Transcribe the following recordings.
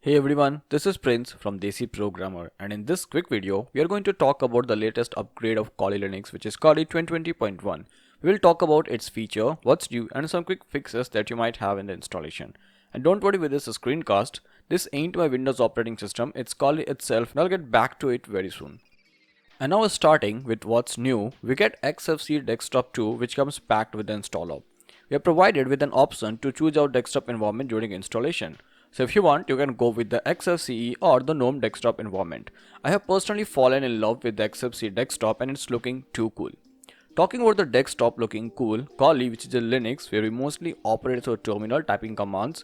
Hey everyone, this is Prince from Desi Programmer, and in this quick video, we are going to talk about the latest upgrade of Kali Linux, which is Kali 2020.1. We will talk about its feature, what's new, and some quick fixes that you might have in the installation. And don't worry with this screencast, this ain't my Windows operating system, it's Kali itself, and I'll get back to it very soon. And now starting with what's new, we get XFCE Desktop 2, which comes packed with the installer. We are provided with an option to choose our desktop environment during installation. So if you want, you can go with the XFCE or the GNOME desktop environment. I have personally fallen in love with the XFCE desktop and it's looking too cool. Talking about the desktop looking cool, Kali, which is a Linux where we mostly operate through terminal typing commands,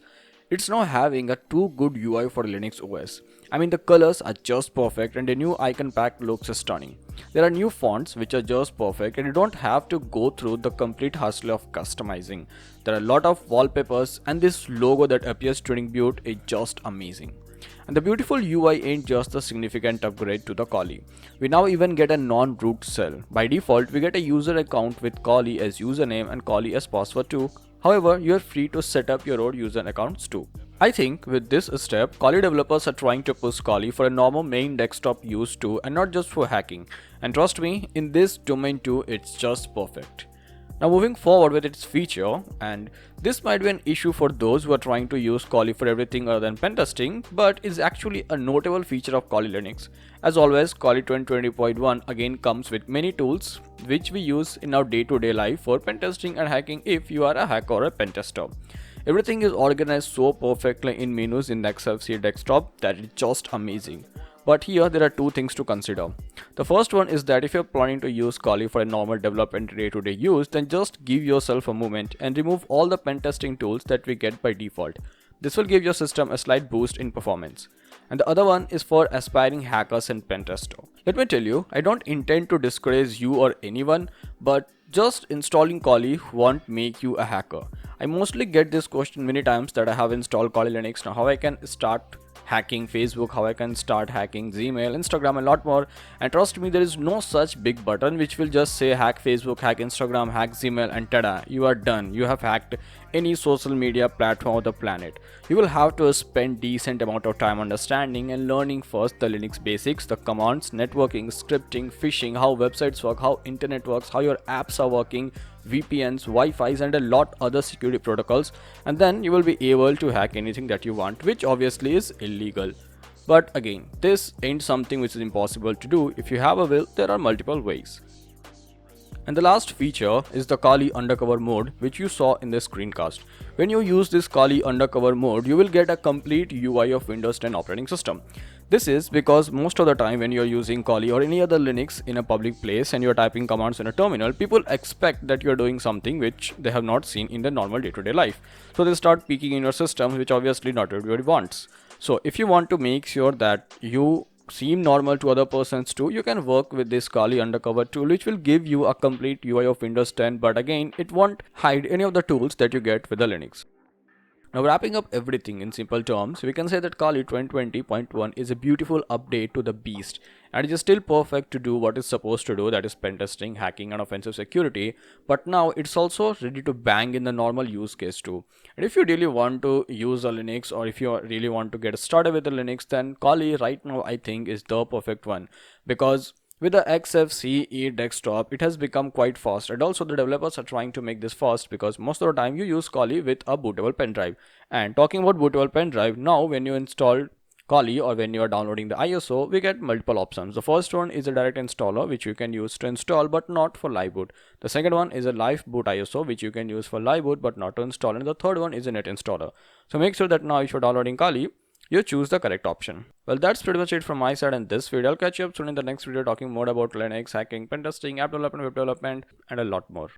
it's now having a too good UI for Linux OS. I mean, the colors are just perfect and the new icon pack looks stunning. There are new fonts which are just perfect and you don't have to go through the complete hustle of customizing. There are a lot of wallpapers and this logo that appears during boot is just amazing. And the beautiful UI ain't just a significant upgrade to the Kali. We now even get a non-root cell. By default, we get a user account with Kali as username and Kali as password too. However, you are free to set up your own user accounts too. I think with this step, Kali developers are trying to push Kali for a normal main desktop use too and not just for hacking. And trust me, in this domain too, it's just perfect. Now moving forward with its feature, and this might be an issue for those who are trying to use Kali for everything other than pen testing, but is actually a notable feature of Kali Linux. As always, Kali 2020.1 again comes with many tools which we use in our day-to-day life for pen testing and hacking if you are a hacker or a pen tester. Everything is organized so perfectly in menus in the XFCE desktop that it's just amazing. But here there are two things to consider. The first one is that if you're planning to use Kali for a normal development day-to-day use, then just give yourself a moment and remove all the pen testing tools that we get by default. This will give your system a slight boost in performance. And the other one is for aspiring hackers and pen tester. Let me tell you, I don't intend to discourage you or anyone, but just installing Kali won't make you a hacker. I mostly get this question many times that I have installed Kali Linux, now how I can start hacking Facebook, how I can start hacking Gmail, Instagram, a lot more. And trust me, there is no such big button which will just say hack Facebook, hack Instagram, hack Gmail, and tada, you are done. You have hacked any social media platform of the planet. You will have to spend decent amount of time understanding and learning first the Linux basics, the commands, networking, scripting, phishing, how websites work, how internet works, how your apps are working, VPNs, Wi-Fi's, and a lot other security protocols, and then you will be able to hack anything that you want, which obviously is illegal. But again, this ain't something which is impossible to do. If you have a will, there are multiple ways. And the last feature is the Kali Undercover mode, which you saw in the screencast. When you use this Kali Undercover mode, you will get a complete UI of Windows 10 operating system. This is because most of the time when you're using Kali or any other Linux in a public place and you're typing commands in a terminal, people expect that you're doing something which they have not seen in their normal day-to-day life. So they start peeking in your system, which obviously not everybody wants. So if you want to make sure that you seem normal to other persons too, you can work with this Kali Undercover tool, which will give you a complete UI of Windows 10, but again, it won't hide any of the tools that you get with the Linux. Now wrapping up everything in simple terms, we can say that Kali 2020.1 is a beautiful update to the beast and it is still perfect to do what it's supposed to do, that is pen testing, hacking and offensive security, but now it's also ready to bang in the normal use case too. And if you really want to use a Linux or if you really want to get started with the Linux, then Kali right now I think is the perfect one, because with the XFCE desktop, it has become quite fast, and also the developers are trying to make this fast because most of the time you use Kali with a bootable pen drive. And talking about bootable pen drive, now when you install Kali or when you are downloading the ISO, we get multiple options. The first one is a direct installer which you can use to install but not for live boot. The second one is a live boot ISO which you can use for live boot but not to install. And the third one is a net installer. So make sure that now if you're downloading Kali, you choose the correct option. Well, that's pretty much it from my side in this video. I'll catch you up soon in the next video talking more about Linux, hacking, pen testing, app development, web development, and a lot more.